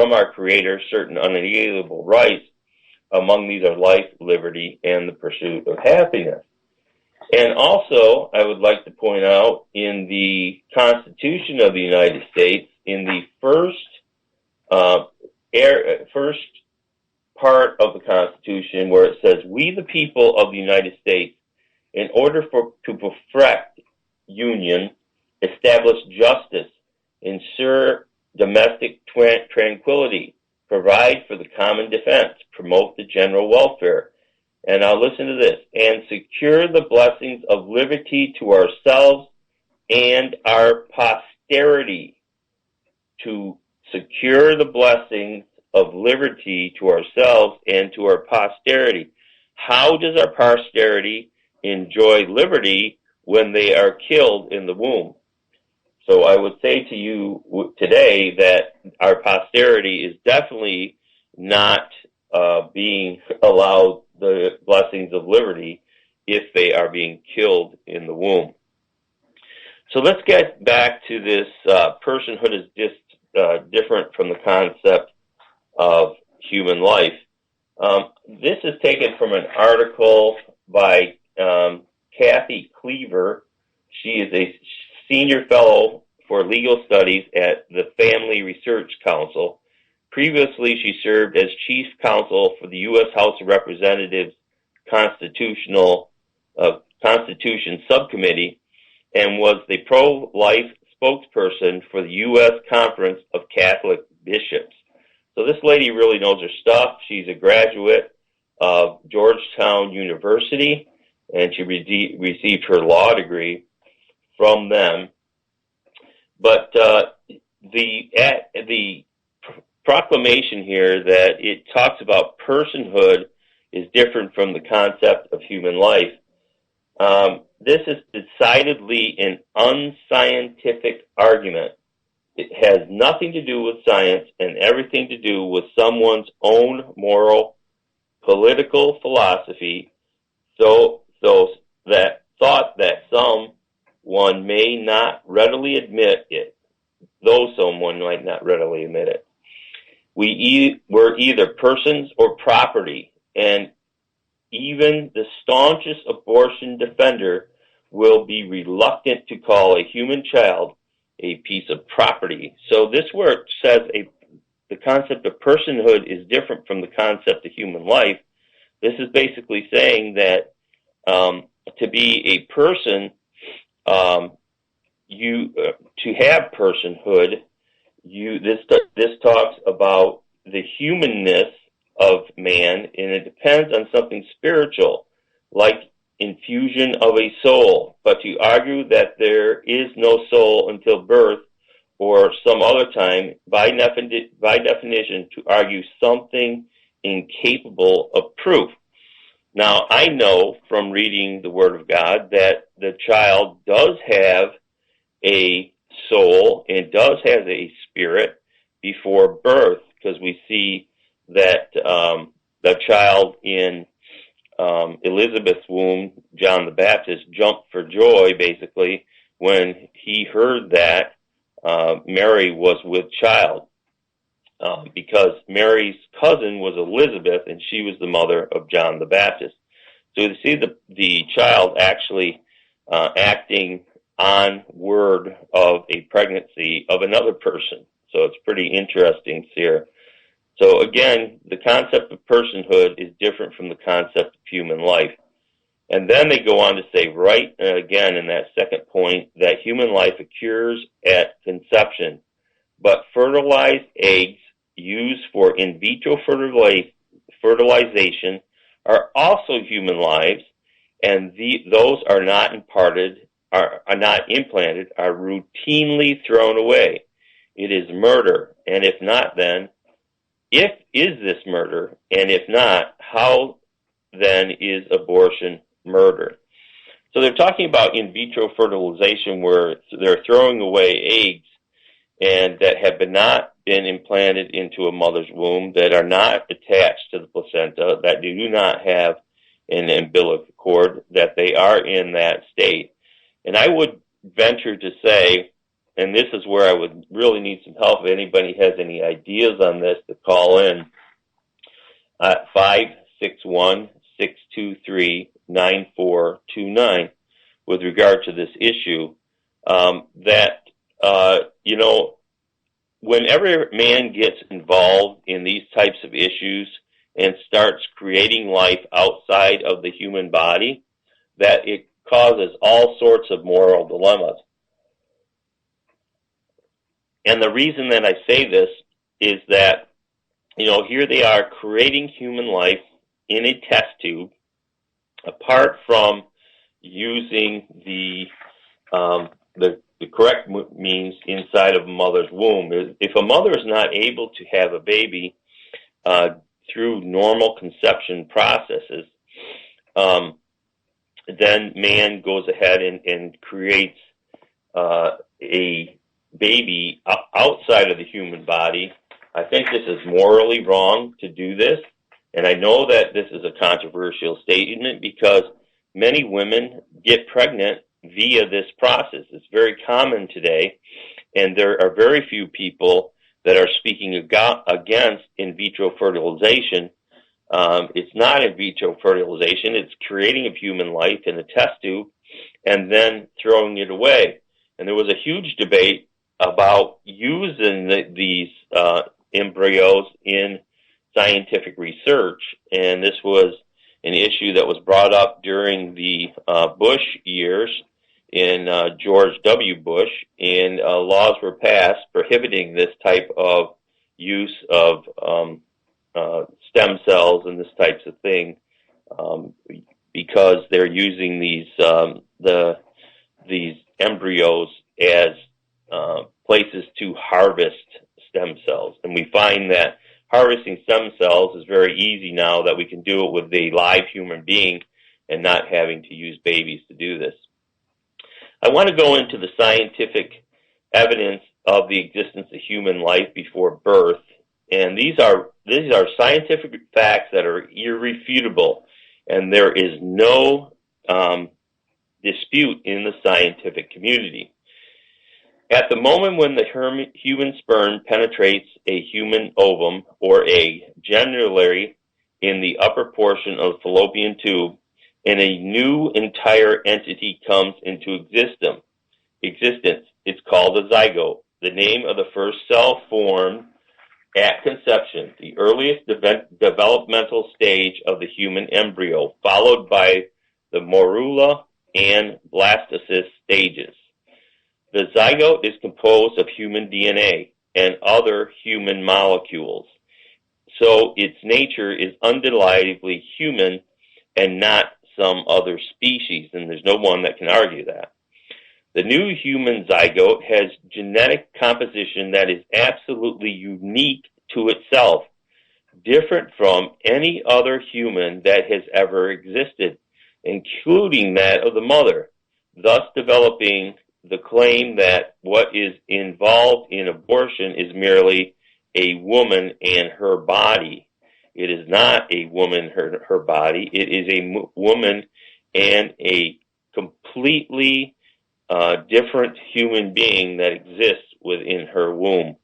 from our Creator certain unalienable rights. Among these are life, liberty, and the pursuit of happiness. And also, I would like to point out in the Constitution of the United States, in the first part of the Constitution where it says, "We the people of the United States, in order to perfect union, establish justice, ensure domestic tranquility, provide for the common defense, promote the general welfare," and now listen to this, "and secure the blessings of liberty to ourselves and our posterity." To secure the blessings of liberty to ourselves and to our posterity. How does our posterity enjoy liberty when they are killed in the womb? So I would say to you today that our posterity is definitely not being allowed the blessings of liberty if they are being killed in the womb. So let's get back to this personhood is just different from the concept of human life. This is taken from an article by Kathy Cleaver. She is a senior fellow for legal studies at the Family Research Council. Previously, she served as chief counsel for the U.S. House of Representatives Constitution Subcommittee and was the pro-life spokesperson for the U.S. Conference of Catholic Bishops. So this lady really knows her stuff. She's a graduate of Georgetown University, and she received her law degree from them. But the proclamation here that it talks about personhood is different from the concept of human life. This is decidedly an unscientific argument. It has nothing to do with science and everything to do with someone's own moral, political philosophy, so that thought that someone may not readily admit it, though someone might not readily admit it. We're either persons or property, and even the staunchest abortion defender will be reluctant to call a human child a piece of property. So this where it says the concept of personhood is different from the concept of human life. This is basically saying that to be a person, to have personhood, this talks about the humanness of man, and it depends on something spiritual, like infusion of a soul. But to argue that there is no soul until birth or some other time, by definition, to argue something incapable of proof. Now, I know from reading the Word of God that the child does have a soul and does have a spirit before birth, because we see that the child in Elizabeth's womb, John the Baptist, jumped for joy, basically, when he heard that Mary was with child, because Mary's cousin was Elizabeth, and she was the mother of John the Baptist. So you see the child actually acting on word of a pregnancy of another person. So it's pretty interesting here. So again, the concept of personhood is different from the concept of human life. And then they go on to say, right again in that second point, that human life occurs at conception, but fertilized eggs used for in vitro fertilization are also human lives, and those are not implanted, are routinely thrown away. It is murder, and if not, then is this murder? And if not, how then is abortion murder? So they're talking about in vitro fertilization, where they're throwing away eggs and that have not been implanted into a mother's womb, that are not attached to the placenta, that do not have an umbilical cord, that they are in that state. And I would venture to say and this is where I would really need some help. If anybody has any ideas on this, to call in at 561-623-9429 with regard to this issue. Whenever man gets involved in these types of issues and starts creating life outside of the human body, that it causes all sorts of moral dilemmas. And the reason that I say this is that, here they are creating human life in a test tube, apart from using the correct means inside of a mother's womb. If a mother is not able to have a baby through normal conception processes, then man goes ahead and creates a baby outside of the human body. I think this is morally wrong to do this, and I know that this is a controversial statement because many women get pregnant via this process. It's very common today, and there are very few people that are speaking against in vitro fertilization. It's not in vitro fertilization. It's creating of human life in a test tube and then throwing it away. And there was a huge debate about using these embryos in scientific research, and this was an issue that was brought up during the Bush years in George W. Bush, and laws were passed prohibiting this type of use of stem cells and this types of thing because they're using these embryos as places to harvest stem cells. And we find that harvesting stem cells is very easy now, that we can do it with a live human being and not having to use babies to do this. I want to go into the scientific evidence of the existence of human life before birth, and these are scientific facts that are irrefutable, and there is no dispute in the scientific community. At the moment when the human sperm penetrates a human ovum or egg, generally in the upper portion of the fallopian tube, and a new entire entity comes into existence. It's called a zygote, the name of the first cell formed at conception, the earliest developmental stage of the human embryo, followed by the morula and blastocyst stages. The zygote is composed of human DNA and other human molecules, so its nature is undeniably human and not some other species, and there's no one that can argue that. The new human zygote has genetic composition that is absolutely unique to itself, different from any other human that has ever existed, including that of the mother, thus developing the claim that what is involved in abortion is merely a woman and her body. It is not a woman, her body. It is a woman and a completely different human being that exists within her womb.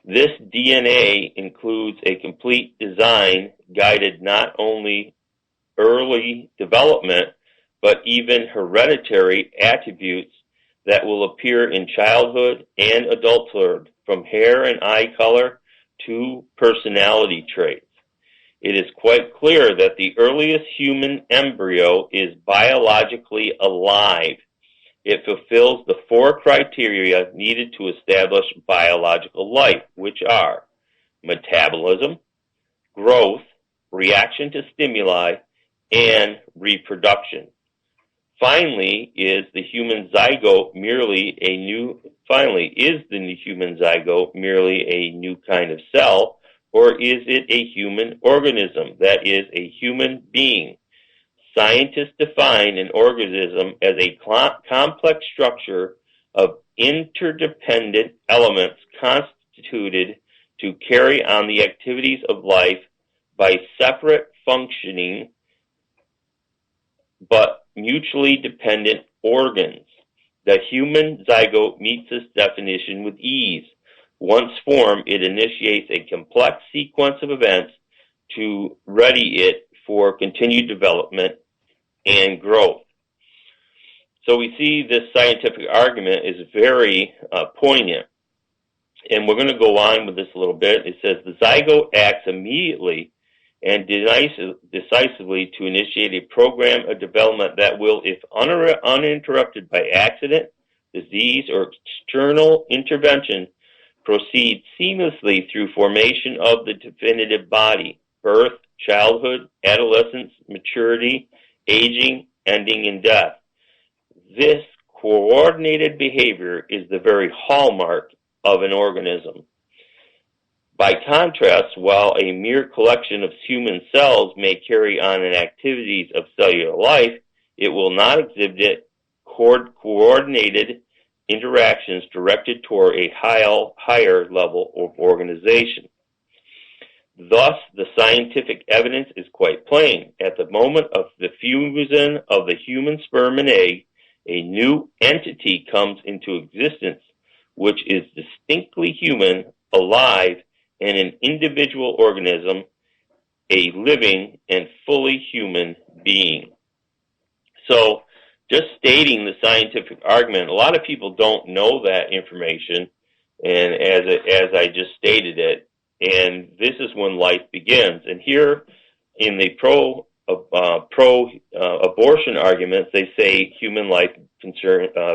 This DNA includes a complete design guided not only early development, but even hereditary attributes that will appear in childhood and adulthood, from hair and eye color to personality traits. It is quite clear that the earliest human embryo is biologically alive. It fulfills the 4 criteria needed to establish biological life, which are metabolism, growth, reaction to stimuli, and reproduction. Finally, is the human zygote merely a new kind of cell, or is it a human organism, that is, a human being? Scientists define an organism as a complex structure of interdependent elements constituted to carry on the activities of life by separate functioning but mutually dependent organs. The human zygote meets this definition with ease. Once formed, it initiates a complex sequence of events to ready it for continued development and growth. So we see this scientific argument is very poignant. And we're going to go on with this a little bit. It says the zygote acts immediately and decisively to initiate a program of development that will, if uninterrupted by accident, disease, or external intervention, proceed seamlessly through formation of the definitive body, birth, childhood, adolescence, maturity, aging, ending in death. This coordinated behavior is the very hallmark of an organism. By contrast, while a mere collection of human cells may carry on an activities of cellular life, it will not exhibit coordinated interactions directed toward a higher level of organization. Thus, the scientific evidence is quite plain. At the moment of the fusion of the human sperm and egg, a new entity comes into existence, which is distinctly human, alive, and an individual organism, a living and fully human being. So, just stating the scientific argument, a lot of people don't know that information, and as I just stated it, and this is when life begins. And here, in the pro-abortion arguments, they say human life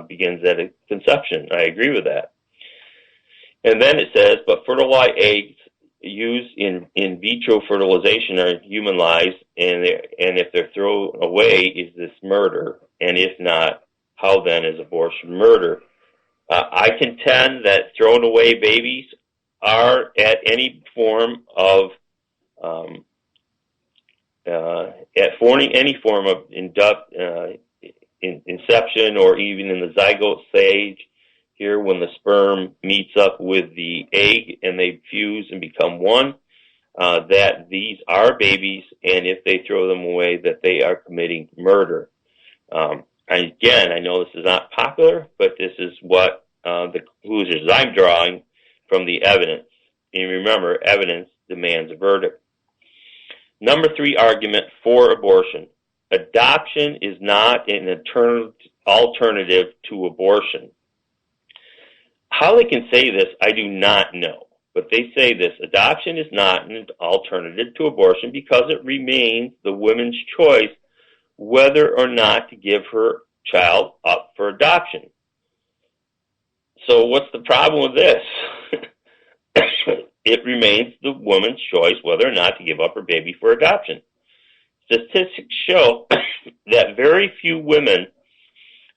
begins at a conception. I agree with that. And then it says, but fertilized eggs used in vitro fertilization are humanized, and if they're thrown away, is this murder? And if not, how then is abortion murder? I contend that thrown away babies are at any form of any form of inception, or even in the zygote stage. Here, when the sperm meets up with the egg and they fuse and become one, that these are babies, and if they throw them away, that they are committing murder. And again, I know this is not popular, but this is what the conclusions I'm drawing from the evidence. And remember, evidence demands a verdict. Number 3 argument for abortion. Adoption is not an alternative to abortion. How they can say this, I do not know. But they say this: adoption is not an alternative to abortion because it remains the woman's choice whether or not to give her child up for adoption. So what's the problem with this? It remains the woman's choice whether or not to give up her baby for adoption. Statistics show that very few women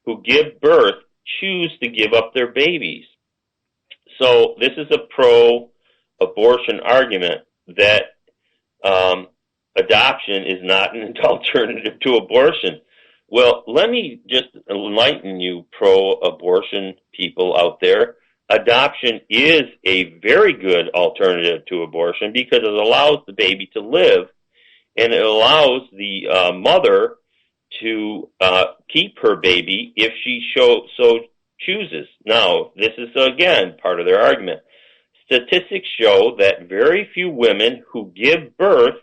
who give birth choose to give up their babies. So this is a pro-abortion argument that adoption is not an alternative to abortion. Well, let me just enlighten you pro-abortion people out there. Adoption is a very good alternative to abortion because it allows the baby to live, and it allows the mother to keep her baby if she so chooses. Now, this is, again, part of their argument. Statistics show that very few women who give birth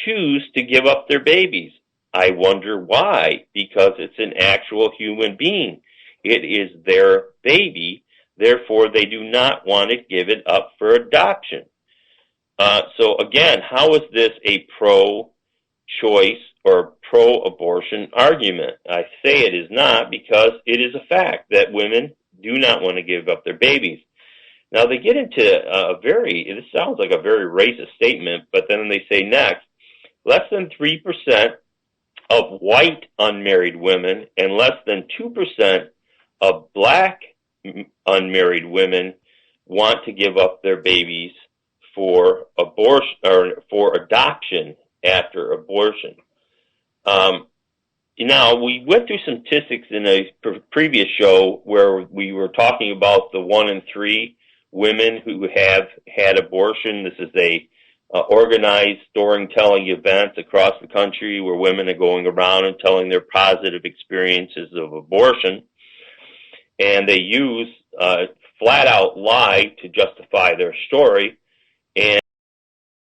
choose to give up their babies. I wonder why. Because it's an actual human being. It is their baby. Therefore, they do not want to give it up for adoption. So, again, how is this a pro-choice or pro-abortion argument? I say it is not because it is a fact that women do not want to give up their babies. Now, they get into this sounds like a very racist statement, but then they say next, less than 3% of white unmarried women and less than 2% of black unmarried women want to give up their babies for abortion or for adoption after abortion. Now, we went through some statistics in a previous show where we were talking about the 1 in 3 women who have had abortion. This is a organized storytelling event across the country where women are going around and telling their positive experiences of abortion. and they use flat-out lie to justify their story. And